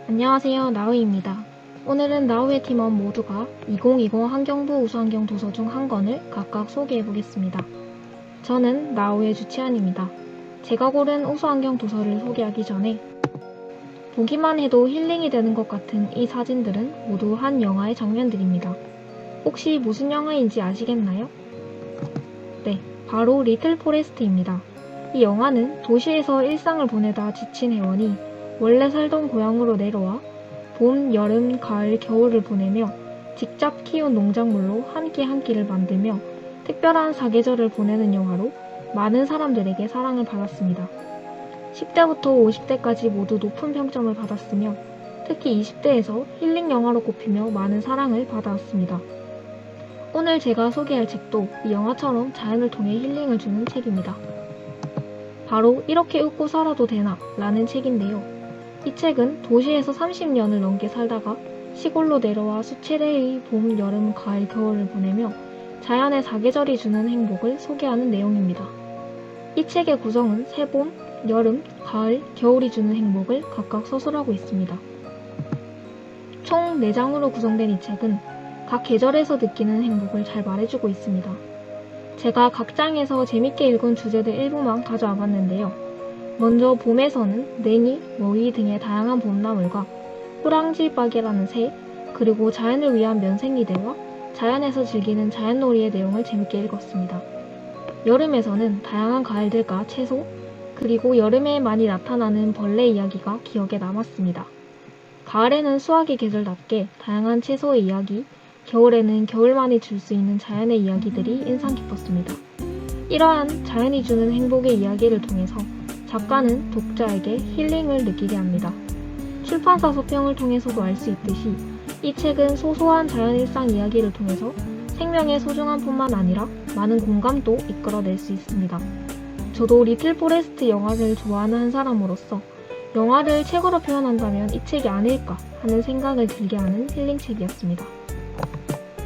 안녕하세요, 나우입니다. 오늘은 나우의 팀원 모두가 2020 환경부 우수환경 도서 중 한 권을 각각 소개해보겠습니다. 저는 나우의 주치안입니다. 제가 고른 우수환경 도서를 소개하기 전에 보기만 해도 힐링이 되는 것 같은 이 사진들은 모두 한 영화의 장면들입니다. 혹시 무슨 영화인지 아시겠나요? 네, 바로 리틀 포레스트입니다. 이 영화는 도시에서 일상을 보내다 지친 회원이 원래 살던 고향으로 내려와 봄, 여름, 가을, 겨울을 보내며 직접 키운 농작물로 한 끼 한 끼를 만들며 특별한 사계절을 보내는 영화로 많은 사람들에게 사랑을 받았습니다. 10대부터 50대까지 모두 높은 평점을 받았으며 특히 20대에서 힐링 영화로 꼽히며 많은 사랑을 받아왔습니다. 오늘 제가 소개할 책도 이 영화처럼 자연을 통해 힐링을 주는 책입니다. 바로 이렇게 웃고 살아도 되나? 라는 책인데요. 이 책은 도시에서 30년을 넘게 살다가 시골로 내려와 수차례의 봄, 여름, 가을, 겨울을 보내며 자연의 사계절이 주는 행복을 소개하는 내용입니다. 이 책의 구성은 새봄, 여름, 가을, 겨울이 주는 행복을 각각 서술하고 있습니다. 총 4장으로 구성된 이 책은 각 계절에서 느끼는 행복을 잘 말해주고 있습니다. 제가 각 장에서 재밌게 읽은 주제들 일부만 가져와 봤는데요. 먼저 봄에서는 냉이, 머위 등의 다양한 봄나물과 호랑지박이라는 새, 그리고 자연을 위한 면생이들과 자연에서 즐기는 자연놀이의 내용을 재밌게 읽었습니다. 여름에서는 다양한 과일들과 채소, 그리고 여름에 많이 나타나는 벌레 이야기가 기억에 남았습니다. 가을에는 수확의 계절답게 다양한 채소의 이야기, 겨울에는 겨울만이 줄 수 있는 자연의 이야기들이 인상 깊었습니다. 이러한 자연이 주는 행복의 이야기를 통해서 작가는 독자에게 힐링을 느끼게 합니다. 출판사 소평을 통해서도 알 수 있듯이 이 책은 소소한 자연 일상 이야기를 통해서 생명의 소중함뿐만 아니라 많은 공감도 이끌어낼 수 있습니다. 저도 리틀 포레스트 영화를 좋아하는 한 사람으로서 영화를 책으로 표현한다면 이 책이 아닐까 하는 생각을 들게 하는 힐링 책이었습니다.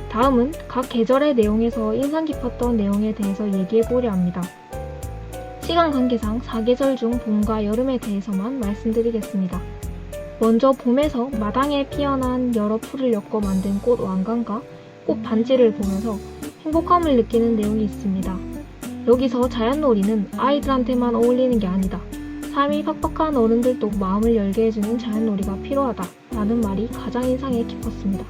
다음은 각 계절의 내용에서 인상 깊었던 내용에 대해서 얘기해보려 합니다. 시간 관계상 4계절 중 봄과 여름에 대해서만 말씀드리겠습니다. 먼저 봄에서 마당에 피어난 여러 풀을 엮어 만든 꽃 왕관과 꽃 반지를 보면서 행복함을 느끼는 내용이 있습니다. 여기서 자연놀이는 아이들한테만 어울리는 게 아니다. 삶이 팍팍한 어른들도 마음을 열게 해주는 자연놀이가 필요하다 라는 말이 가장 인상에 깊었습니다.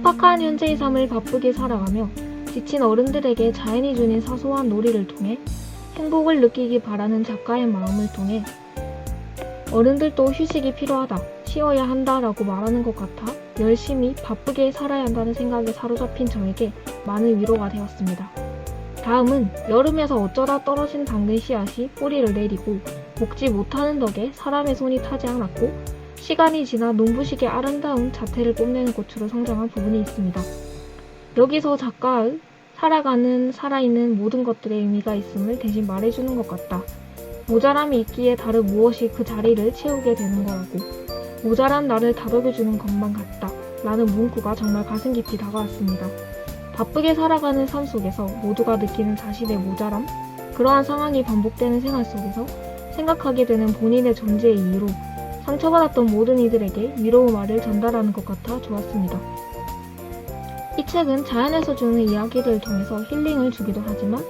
팍팍한 현재의 삶을 바쁘게 살아가며 지친 어른들에게 자연이 주는 사소한 놀이를 통해 행복을 느끼기 바라는 작가의 마음을 통해 어른들도 휴식이 필요하다, 쉬어야 한다라고 말하는 것 같아 열심히 바쁘게 살아야 한다는 생각에 사로잡힌 저에게 많은 위로가 되었습니다. 다음은 여름에서 어쩌다 떨어진 당근 씨앗이 뿌리를 내리고 먹지 못하는 덕에 사람의 손이 타지 않았고 시간이 지나 눈부시게 아름다운 자태를 뽐내는 꽃으로 성장한 부분이 있습니다. 여기서 작가의 살아있는 모든 것들의 의미가 있음을 대신 말해주는 것 같다. 모자람이 있기에 다른 무엇이 그 자리를 채우게 되는 거라고. 모자란 나를 다독여주는 것만 같다. 라는 문구가 정말 가슴 깊이 다가왔습니다. 바쁘게 살아가는 삶 속에서 모두가 느끼는 자신의 모자람, 그러한 상황이 반복되는 생활 속에서 생각하게 되는 본인의 존재의 이유로 상처받았던 모든 이들에게 위로의 말을 전달하는 것 같아 좋았습니다. 이 책은 자연에서 주는 이야기들을 통해서 힐링을 주기도 하지만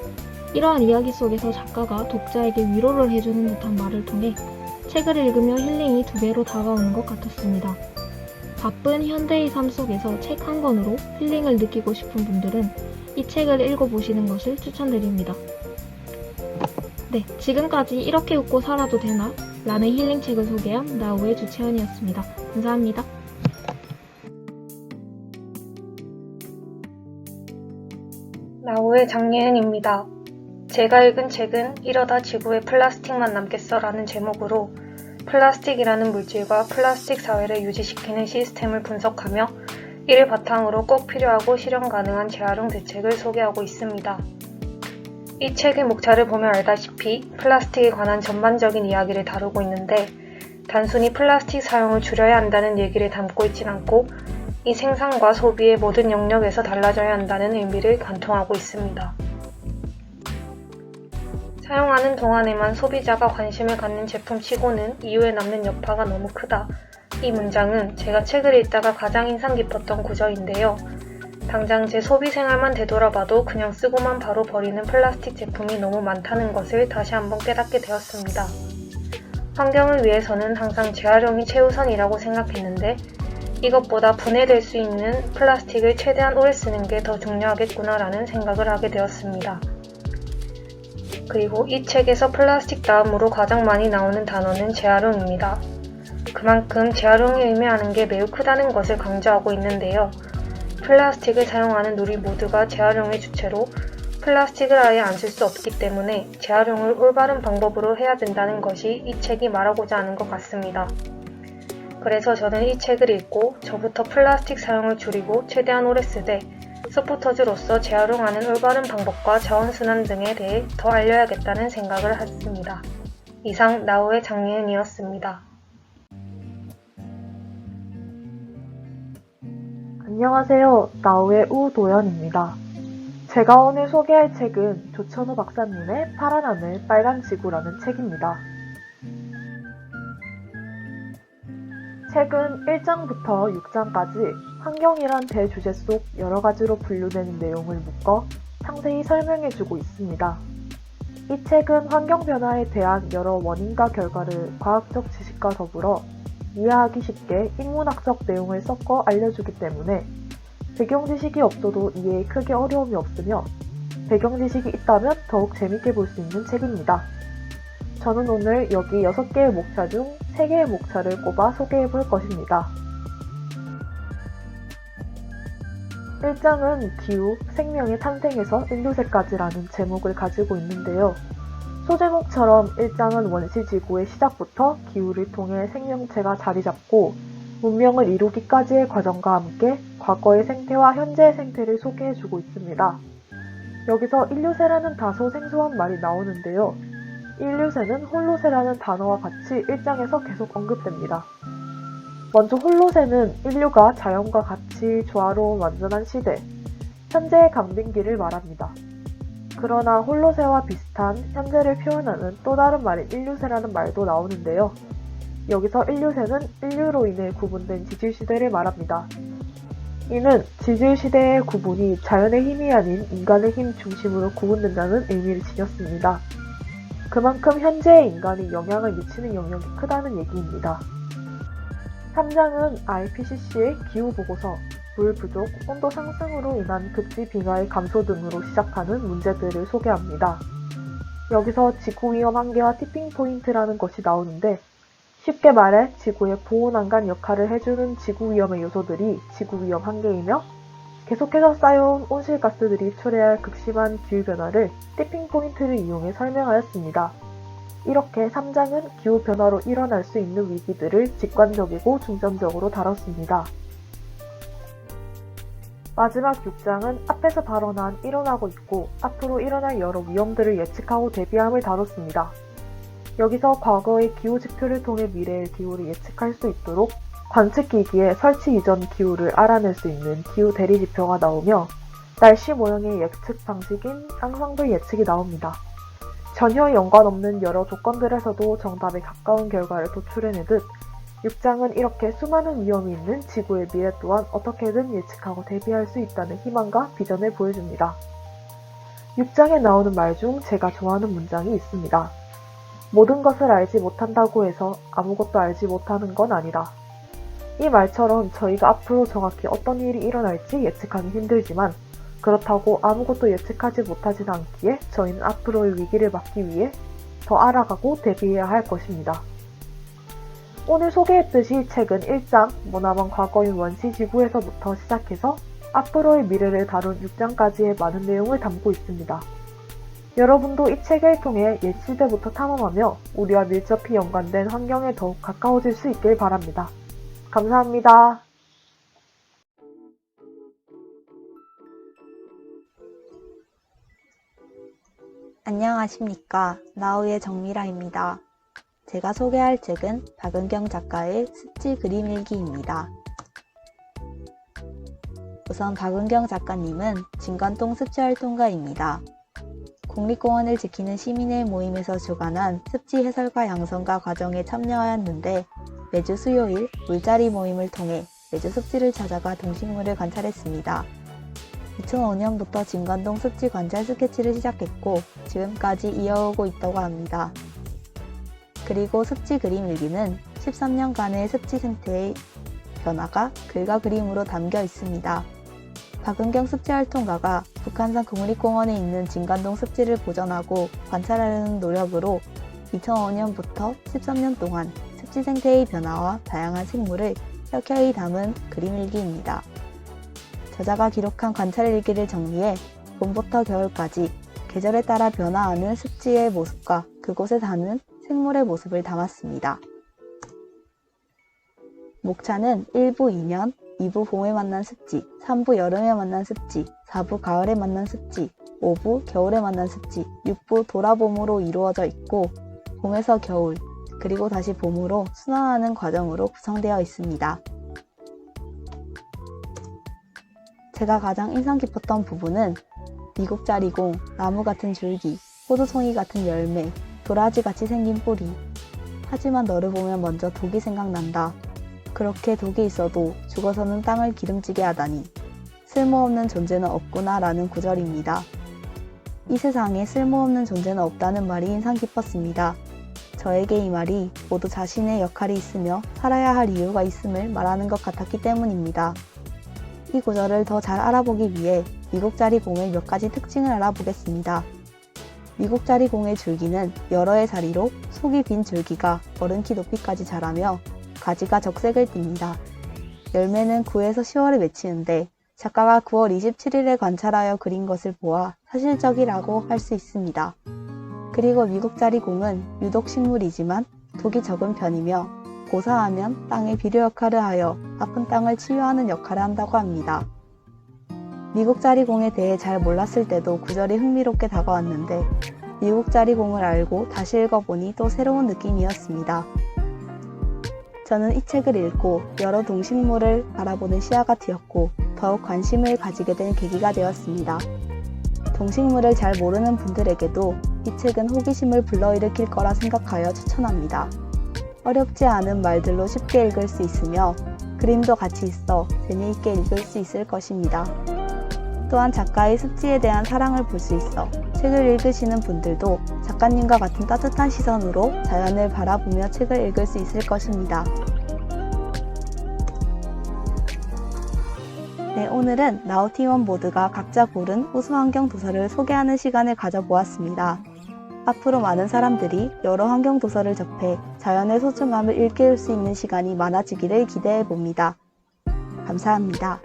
이러한 이야기 속에서 작가가 독자에게 위로를 해주는 듯한 말을 통해 책을 읽으며 힐링이 2배로 다가오는 것 같았습니다. 바쁜 현대의 삶 속에서 책 한 권으로 힐링을 느끼고 싶은 분들은 이 책을 읽어보시는 것을 추천드립니다. 네, 지금까지 이렇게 웃고 살아도 되나? 라는 힐링 책을 소개한 나우의 주채연이었습니다. 감사합니다. 나우의 장예은입니다. 제가 읽은 책은 이러다 지구에 플라스틱만 남겠어라는 제목으로 플라스틱이라는 물질과 플라스틱 사회를 유지시키는 시스템을 분석하며 이를 바탕으로 꼭 필요하고 실현 가능한 재활용 대책을 소개하고 있습니다. 이 책의 목차를 보면 알다시피 플라스틱에 관한 전반적인 이야기를 다루고 있는데 단순히 플라스틱 사용을 줄여야 한다는 얘기를 담고 있진 않고 이 생산과 소비의 모든 영역에서 달라져야 한다는 의미를 관통하고 있습니다. 사용하는 동안에만 소비자가 관심을 갖는 제품치고는 이후에 남는 여파가 너무 크다. 이 문장은 제가 책을 읽다가 가장 인상 깊었던 구절인데요. 당장 제 소비 생활만 되돌아봐도 그냥 쓰고만 바로 버리는 플라스틱 제품이 너무 많다는 것을 다시 한번 깨닫게 되었습니다. 환경을 위해서는 항상 재활용이 최우선이라고 생각했는데 이것보다 분해될 수 있는 플라스틱을 최대한 오래 쓰는 게 더 중요하겠구나라는 생각을 하게 되었습니다. 그리고 이 책에서 플라스틱 다음으로 가장 많이 나오는 단어는 재활용입니다. 그만큼 재활용이 의미하는 게 매우 크다는 것을 강조하고 있는데요. 플라스틱을 사용하는 우리 모두가 재활용의 주체로 플라스틱을 아예 안 쓸 수 없기 때문에 재활용을 올바른 방법으로 해야 된다는 것이 이 책이 말하고자 하는 것 같습니다. 그래서 저는 이 책을 읽고 저부터 플라스틱 사용을 줄이고 최대한 오래 쓰되 서포터즈로서 재활용하는 올바른 방법과 자원순환 등에 대해 더 알려야겠다는 생각을 했습니다. 이상 나우의 장예은이었습니다. 안녕하세요. 나우의 우도연입니다. 제가 오늘 소개할 책은 조천호 박사님의 파란 하늘 빨간 지구라는 책입니다. 책은 1장부터 6장까지 환경이란 대주제 속 여러 가지로 분류되는 내용을 묶어 상세히 설명해주고 있습니다. 이 책은 환경 변화에 대한 여러 원인과 결과를 과학적 지식과 더불어 이해하기 쉽게 인문학적 내용을 섞어 알려주기 때문에 배경 지식이 없어도 이해에 크게 어려움이 없으며 배경 지식이 있다면 더욱 재밌게 볼 수 있는 책입니다. 저는 오늘 여기 6개의 목차 중 3개의 목차를 꼽아 소개해 볼 것입니다. 1장은 기후, 생명의 탄생에서 인류세까지라는 제목을 가지고 있는데요. 소제목처럼 1장은 원시지구의 시작부터 기후를 통해 생명체가 자리잡고 문명을 이루기까지의 과정과 함께 과거의 생태와 현재의 생태를 소개해주고 있습니다. 여기서 인류세라는 다소 생소한 말이 나오는데요. 인류세는 홀로세라는 단어와 같이 1장에서 계속 언급됩니다. 먼저 홀로세는 인류가 자연과 같이 조화로운 완전한 시대, 현재의 강빙기를 말합니다. 그러나 홀로세와 비슷한 현재를 표현하는 또 다른 말인 인류세라는 말도 나오는데요. 여기서 인류세는 인류로 인해 구분된 지질시대를 말합니다. 이는 지질시대의 구분이 자연의 힘이 아닌 인간의 힘 중심으로 구분된다는 의미를 지녔습니다. 그만큼 현재의 인간이 영향을 미치는 영역이 크다는 얘기입니다. 3장은 IPCC의 기후보고서, 물 부족, 온도 상승으로 인한 극지 빙하의 감소 등으로 시작하는 문제들을 소개합니다. 여기서 지구위험 한계와 티핑포인트라는 것이 나오는데 쉽게 말해 지구의 보호난간 역할을 해주는 지구위험의 요소들이 지구위험 한계이며 계속해서 쌓여온 온실가스들이 초래할 극심한 기후변화를 티핑포인트를 이용해 설명하였습니다. 이렇게 3장은 기후변화로 일어날 수 있는 위기들을 직관적이고 중점적으로 다뤘습니다. 마지막 6장은 앞에서 발언한 일어나고 있고 앞으로 일어날 여러 위험들을 예측하고 대비함을 다뤘습니다. 여기서 과거의 기후 지표를 통해 미래의 기후를 예측할 수 있도록 관측기기에 설치 이전 기후를 알아낼 수 있는 기후 대리 지표가 나오며 날씨 모형의 예측 방식인 쌍성들 예측이 나옵니다. 전혀 연관없는 여러 조건들에서도 정답에 가까운 결과를 도출해내듯 6장은 이렇게 수많은 위험이 있는 지구의 미래 또한 어떻게든 예측하고 대비할 수 있다는 희망과 비전을 보여줍니다. 6장에 나오는 말 중 제가 좋아하는 문장이 있습니다. 모든 것을 알지 못한다고 해서 아무것도 알지 못하는 건 아니다. 이 말처럼 저희가 앞으로 정확히 어떤 일이 일어날지 예측하기 힘들지만 그렇다고 아무것도 예측하지 못하지는 않기에 저희는 앞으로의 위기를 막기 위해 더 알아가고 대비해야 할 것입니다. 오늘 소개했듯이 책은 1장, 머나먼 과거인 원시지구에서부터 시작해서 앞으로의 미래를 다룬 6장까지의 많은 내용을 담고 있습니다. 여러분도 이 책을 통해 옛 시대부터 탐험하며 우리와 밀접히 연관된 환경에 더욱 가까워질 수 있길 바랍니다. 감사합니다. 안녕하십니까. 나우의 정미라입니다. 제가 소개할 책은 박은경 작가의 습지 그림 일기입니다. 우선 박은경 작가님은 진관동 습지활동가입니다. 국립공원을 지키는 시민의 모임에서 주관한 습지 해설과 양성가 과정에 참여하였는데 매주 수요일 물자리 모임을 통해 매주 습지를 찾아가 동식물을 관찰했습니다. 2005년부터 진관동 습지 관찰 스케치를 시작했고 지금까지 이어오고 있다고 합니다. 그리고 습지 그림 일기는 13년간의 습지 생태의 변화가 글과 그림으로 담겨 있습니다. 박은경 습지활동가가 북한산 국립공원에 있는 진관동 습지를 보존하고 관찰하려는 노력으로 2005년부터 13년 동안 습지 생태의 변화와 다양한 생물을 혁혁히 담은 그림 일기입니다. 저자가 기록한 관찰 일기를 정리해 봄부터 겨울까지 계절에 따라 변화하는 습지의 모습과 그곳에 사는 생물의 모습을 담았습니다. 목차는 1부 2년, 2부 봄에 만난 습지, 3부 여름에 만난 습지, 4부 가을에 만난 습지, 5부 겨울에 만난 습지, 6부 돌아봄으로 이루어져 있고 봄에서 겨울, 그리고 다시 봄으로 순환하는 과정으로 구성되어 있습니다. 제가 가장 인상 깊었던 부분은 미국자리공, 나무 같은 줄기, 호두송이 같은 열매, 도라지같이 생긴 뿌리. 하지만 너를 보면 먼저 독이 생각난다. 그렇게 독이 있어도 죽어서는 땅을 기름지게 하다니. 쓸모없는 존재는 없구나 라는 구절입니다. 이 세상에 쓸모없는 존재는 없다는 말이 인상 깊었습니다. 저에게 이 말이 모두 자신의 역할이 있으며 살아야 할 이유가 있음을 말하는 것 같았기 때문입니다. 이 구절을 더 잘 알아보기 위해 미국자리공의 몇 가지 특징을 알아보겠습니다. 미국자리공의 줄기는 여러 해 자리로 속이 빈 줄기가 어른키 높이까지 자라며 가지가 적색을 띱니다. 열매는 9에서 10월에 맺히는데 작가가 9월 27일에 관찰하여 그린 것을 보아 사실적이라고 할 수 있습니다. 그리고 미국자리공은 유독 식물이지만 독이 적은 편이며 고사하면 땅의 비료 역할을 하여 아픈 땅을 치유하는 역할을 한다고 합니다. 미국자리공에 대해 잘 몰랐을 때도 구절이 흥미롭게 다가왔는데 미국자리공을 알고 다시 읽어보니 또 새로운 느낌이었습니다. 저는 이 책을 읽고 여러 동식물을 바라보는 시야가 트였고 더욱 관심을 가지게 된 계기가 되었습니다. 동식물을 잘 모르는 분들에게도 이 책은 호기심을 불러일으킬 거라 생각하여 추천합니다. 어렵지 않은 말들로 쉽게 읽을 수 있으며 그림도 같이 있어 재미있게 읽을 수 있을 것입니다. 또한 작가의 습지에 대한 사랑을 볼 수 있어 책을 읽으시는 분들도 작가님과 같은 따뜻한 시선으로 자연을 바라보며 책을 읽을 수 있을 것입니다. 네, 오늘은 나우 팀원 모두가 각자 고른 우수환경 도서를 소개하는 시간을 가져보았습니다. 앞으로 많은 사람들이 여러 환경 도서를 접해 자연의 소중함을 일깨울 수 있는 시간이 많아지기를 기대해 봅니다. 감사합니다.